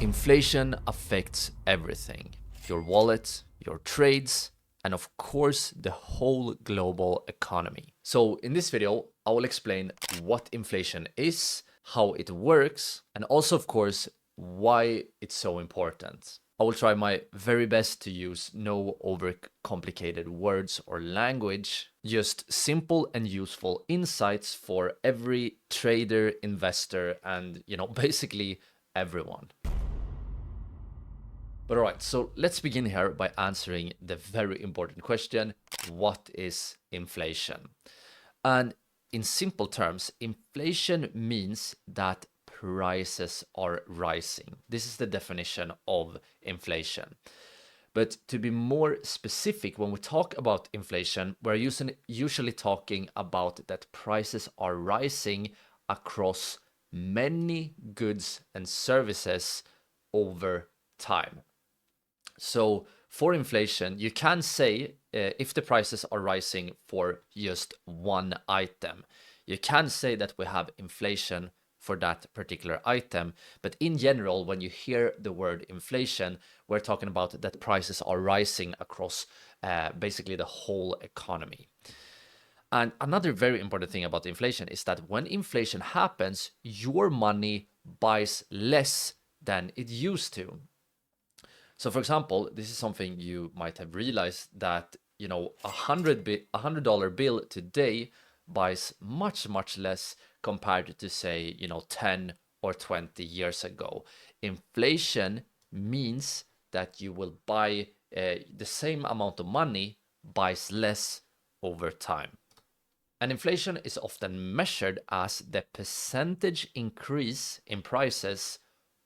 Inflation affects everything, your wallet, your trades, and of course the whole global economy. So in this video, I will explain what inflation is, how it works, and also of course why it's so important. I will try my very best to use no overcomplicated words or language, just simple and useful insights for every trader, investor, and basically everyone. But all right, so let's begin here by answering the very important question, what is inflation? And in simple terms, inflation means that prices are rising. This is the definition of inflation. But to be more specific, when we talk about inflation, we're usually talking about that prices are rising across many goods and services over time. So for inflation, you can say if the prices are rising for just one item, you can say that we have inflation for that particular item. But in general, when you hear the word inflation, we're talking about that prices are rising across basically the whole economy. And another very important thing about inflation is that when inflation happens, your money buys less than it used to. So for example, this is something you might have realized that, $100 bill today buys much less compared to say, 10 or 20 years ago. Inflation means that you will buy the same amount of money buys less over time. And inflation is often measured as the percentage increase in prices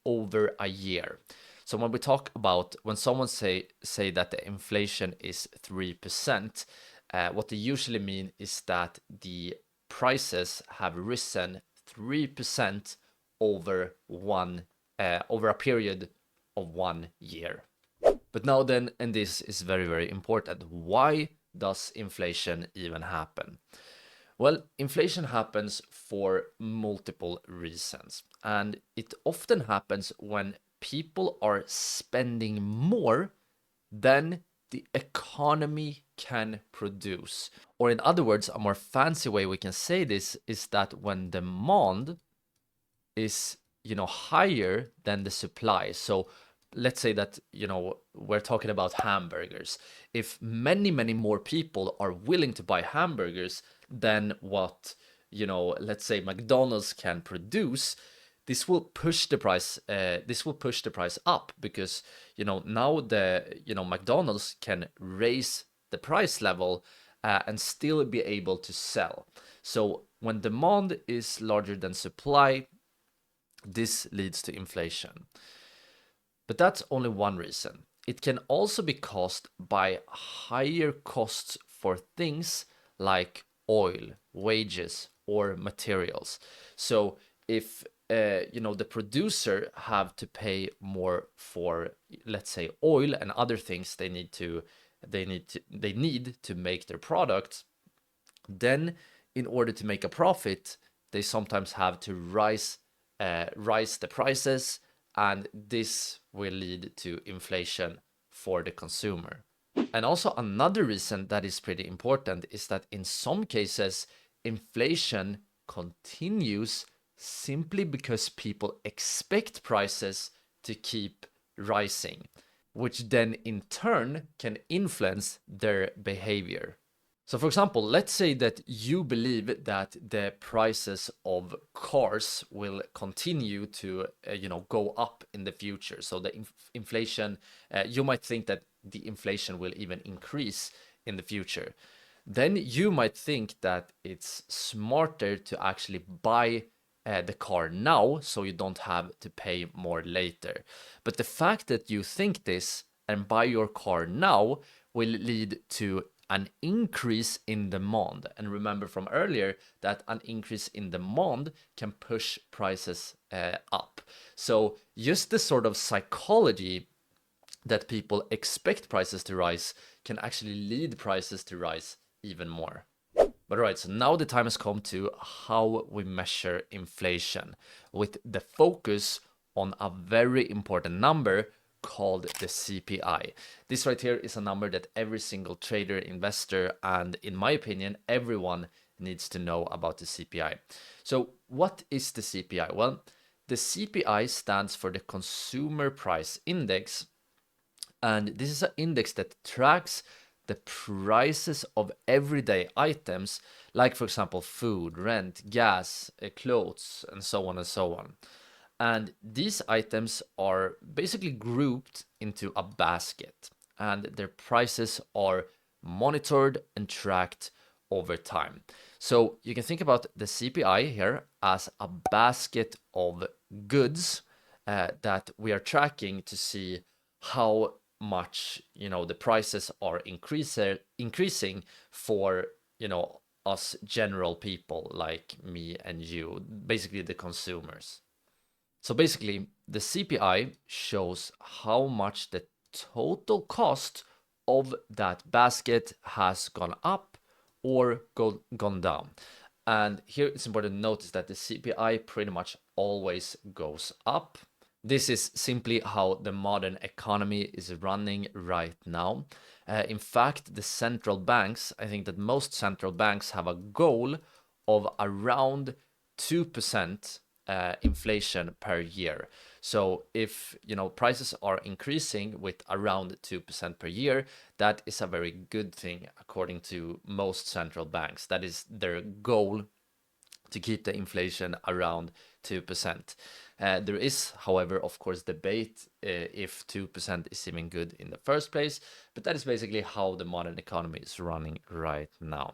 over a year. So when we talk about, when someone say that the inflation is 3%, what they usually mean is that the prices have risen 3% over a period of 1 year. But now then, and this is very important, why does inflation even happen? Well, inflation happens for multiple reasons, and it often happens when people are spending more than the economy can produce. Or in other words, a more fancy way we can say this is that when demand is, higher than the supply. So let's say that, we're talking about hamburgers. If many more people are willing to buy hamburgers than what, let's say McDonald's can produce, this will push the price. This will push the price up because now the McDonald's can raise the price level and still be able to sell. So when demand is larger than supply, this leads to inflation. But that's only one reason. It can also be caused by higher costs for things like oil, wages, or materials. So if the producer have to pay more for, let's say, oil and other things they need to make their product, then in order to make a profit, they sometimes have to rise the prices, and this will lead to inflation for the consumer. And also another reason that is pretty important is that in some cases, inflation continues simply because people expect prices to keep rising, which then in turn can influence their behavior. So for example, let's say that you believe that the prices of cars will continue to go up in the future. So the inflation, you might think that the inflation will even increase in the future. Then you might think that it's smarter to actually buy the car now so you don't have to pay more later. But the fact that you think this and buy your car now will lead to an increase in demand. And remember from earlier that an increase in demand can push prices up. So just the sort of psychology that people expect prices to rise can actually lead prices to rise even more. But all right, so now the time has come to how we measure inflation with the focus on a very important number called the CPI. This right here is a number that every single trader, investor, and in my opinion, everyone needs to know about the CPI. So what is the CPI? Well, the CPI stands for the Consumer Price Index, and this is an index that tracks the prices of everyday items, like for example food, rent, gas, clothes, and so on and so on. And these items are basically grouped into a basket, and their prices are monitored and tracked over time. So you can think about the CPI here as a basket of goods that we are tracking to see how much the prices are increasing for us general people like me and you, basically the consumers. So basically, the CPI shows how much the total cost of that basket has gone up or gone down. And here it's important to notice that the CPI pretty much always goes up. This is simply how the modern economy is running right now. In fact, the central banks, I think that most central banks have a goal of around 2% inflation per year. So if prices are increasing with around 2% per year, that is a very good thing according to most central banks. That is their goal, to keep the inflation around 2%. There is, however, of course, debate if 2% is even good in the first place, but that is basically how the modern economy is running right now.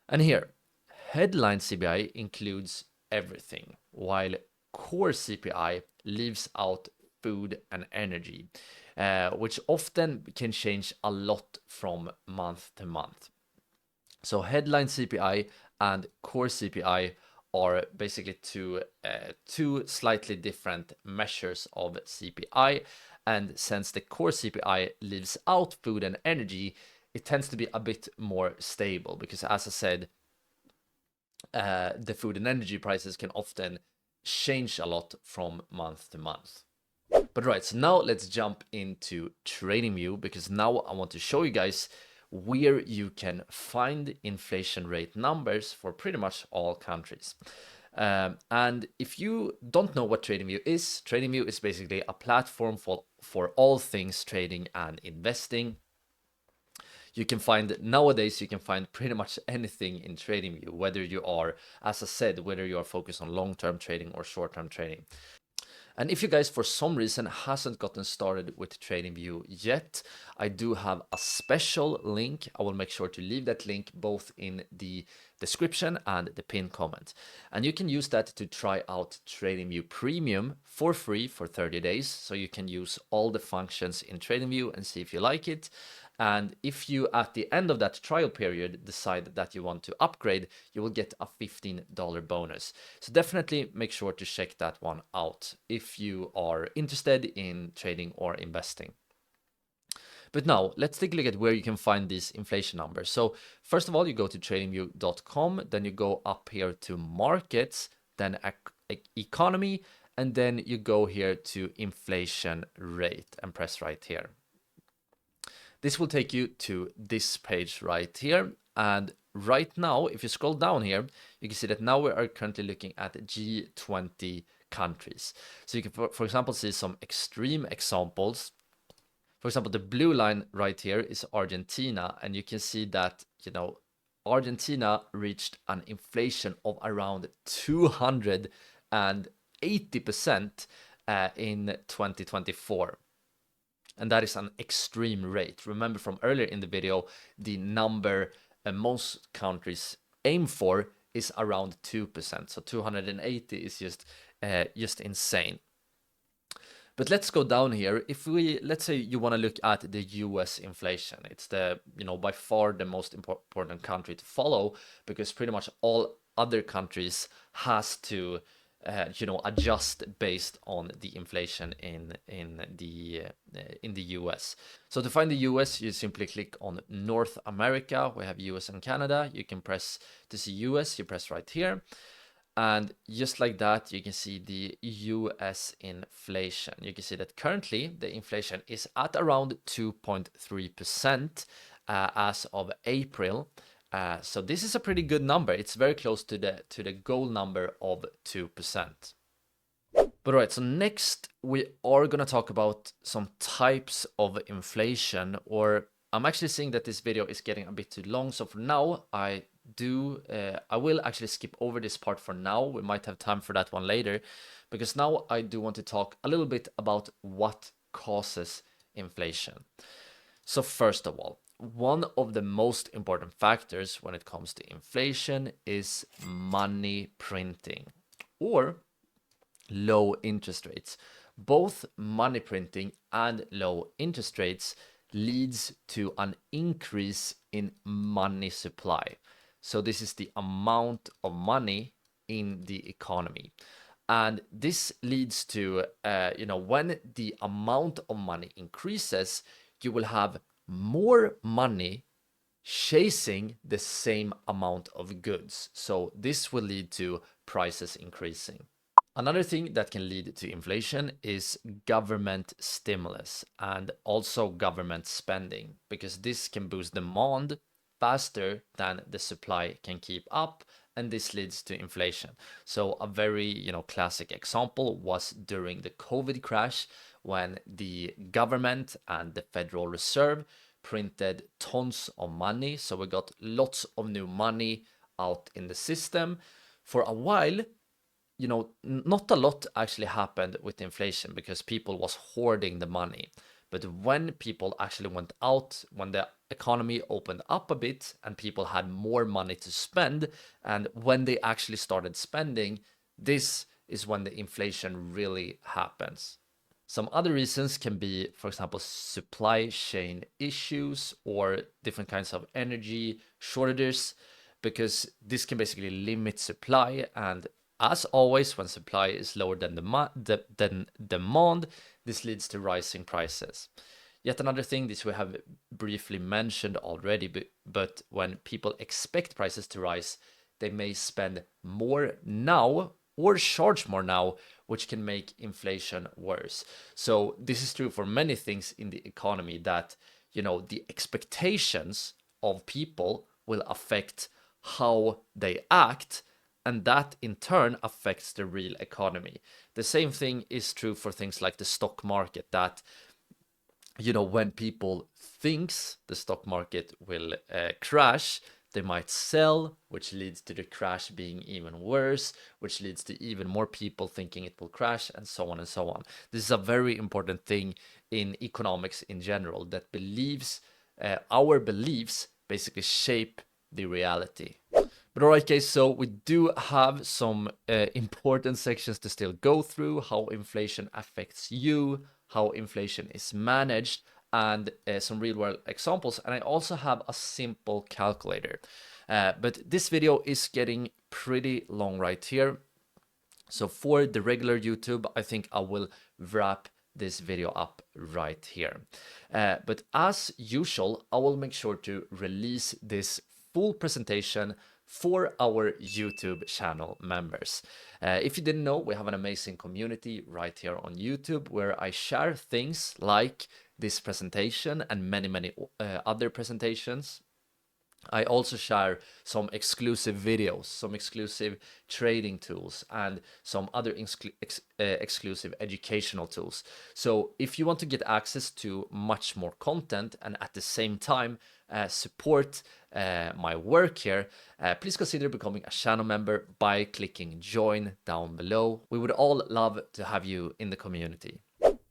And here, headline CPI includes everything, while core CPI leaves out food and energy, which often can change a lot from month to month. So headline CPI and core CPI are basically two slightly different measures of CPI. And since the core CPI leaves out food and energy, it tends to be a bit more stable because, as I said, the food and energy prices can often change a lot from month to month. But right, so now let's jump into TradingView, because now I want to show you guys where you can find inflation rate numbers for pretty much all countries. And if you don't know what TradingView is basically a platform for all things trading and investing. Nowadays you can find pretty much anything in TradingView, whether you are, as I said, whether you are focused on long-term trading or short-term trading. And if you guys for some reason hasn't gotten started with TradingView yet, I do have a special link. I will make sure to leave that link both in the description and the pinned comment. And you can use that to try out TradingView Premium for free for 30 days. So you can use all the functions in TradingView and see if you like it. And if you, at the end of that trial period, decide that you want to upgrade, you will get a $15 bonus. So definitely make sure to check that one out if you are interested in trading or investing. But now let's take a look at where you can find these inflation numbers. So first of all, you go to tradingview.com, then you go up here to markets, then economy, and then you go here to inflation rate and press right here. This will take you to this page right here. And right now, if you scroll down here, you can see that now we are currently looking at G20 countries. So you can, for example, see some extreme examples. For example, the blue line right here is Argentina, and you can see that, Argentina reached an inflation of around 280% in 2024. And that is an extreme rate. Remember from earlier in the video, the number most countries aim for is around 2%. So 280 is just insane. But let's go down here. Let's say you want to look at the US inflation. It's the, by far the most important country to follow, because pretty much all other countries has to adjust based on the inflation in the US. So to find the US, you simply click on North America. We have US and Canada. You can press to see US. You press right here. And just like that, you can see the US inflation. You can see that currently the inflation is at around 2.3% as of April. So this is a pretty good number. It's very close to the goal number of 2%. But all right, so next we are going to talk about some types of inflation, or I'm actually seeing that this video is getting a bit too long. So for now, I will actually skip over this part for now. We might have time for that one later, because now I do want to talk a little bit about what causes inflation. So first of all, one of the most important factors when it comes to inflation is money printing, or low interest rates. Both money printing and low interest rates leads to an increase in money supply. So this is the amount of money in the economy. And this leads to, when the amount of money increases, you will have more money chasing the same amount of goods. So this will lead to prices increasing. Another thing that can lead to inflation is government stimulus and also government spending, because this can boost demand faster than the supply can keep up, and this leads to inflation. So a very, classic example was during the COVID crash, when the government and the Federal Reserve printed tons of money. So we got lots of new money out in the system. For a while, not a lot actually happened with inflation because people was hoarding the money. But when people actually went out, when the economy opened up a bit and people had more money to spend, and when they actually started spending, this is when the inflation really happens. Some other reasons can be, for example, supply chain issues or different kinds of energy shortages, because this can basically limit supply. And as always, when supply is lower than demand, this leads to rising prices. Yet another thing, this we have briefly mentioned already, but when people expect prices to rise, they may spend more now or charge more now, which can make inflation worse. So this is true for many things in the economy, that the expectations of people will affect how they act, and that in turn affects the real economy. The same thing is true for things like the stock market, that when people thinks the stock market will crash, they might sell, which leads to the crash being even worse, which leads to even more people thinking it will crash, and so on and so on. This is a very important thing in economics in general, that our beliefs basically shape the reality. But all right, guys, so we do have some important sections to still go through: how inflation affects you, how inflation is managed, and some real world examples. And I also have a simple calculator. But this video is getting pretty long right here. So for the regular YouTube, I think I will wrap this video up right here. But as usual, I will make sure to release this full presentation for our YouTube channel members. If you didn't know, we have an amazing community right here on YouTube, where I share things like this presentation and many other presentations. I also share some exclusive videos, some exclusive trading tools, and some other exclusive educational tools. So if you want to get access to much more content and at the same time support my work here, please consider becoming a channel member by clicking join down below. We would all love to have you in the community.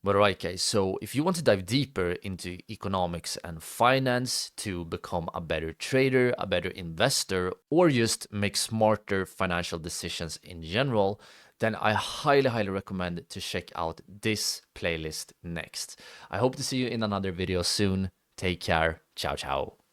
But alright, guys, so if you want to dive deeper into economics and finance to become a better trader, a better investor, or just make smarter financial decisions in general, then I highly recommend to check out this playlist next. I hope to see you in another video soon. Take care. Ciao, ciao.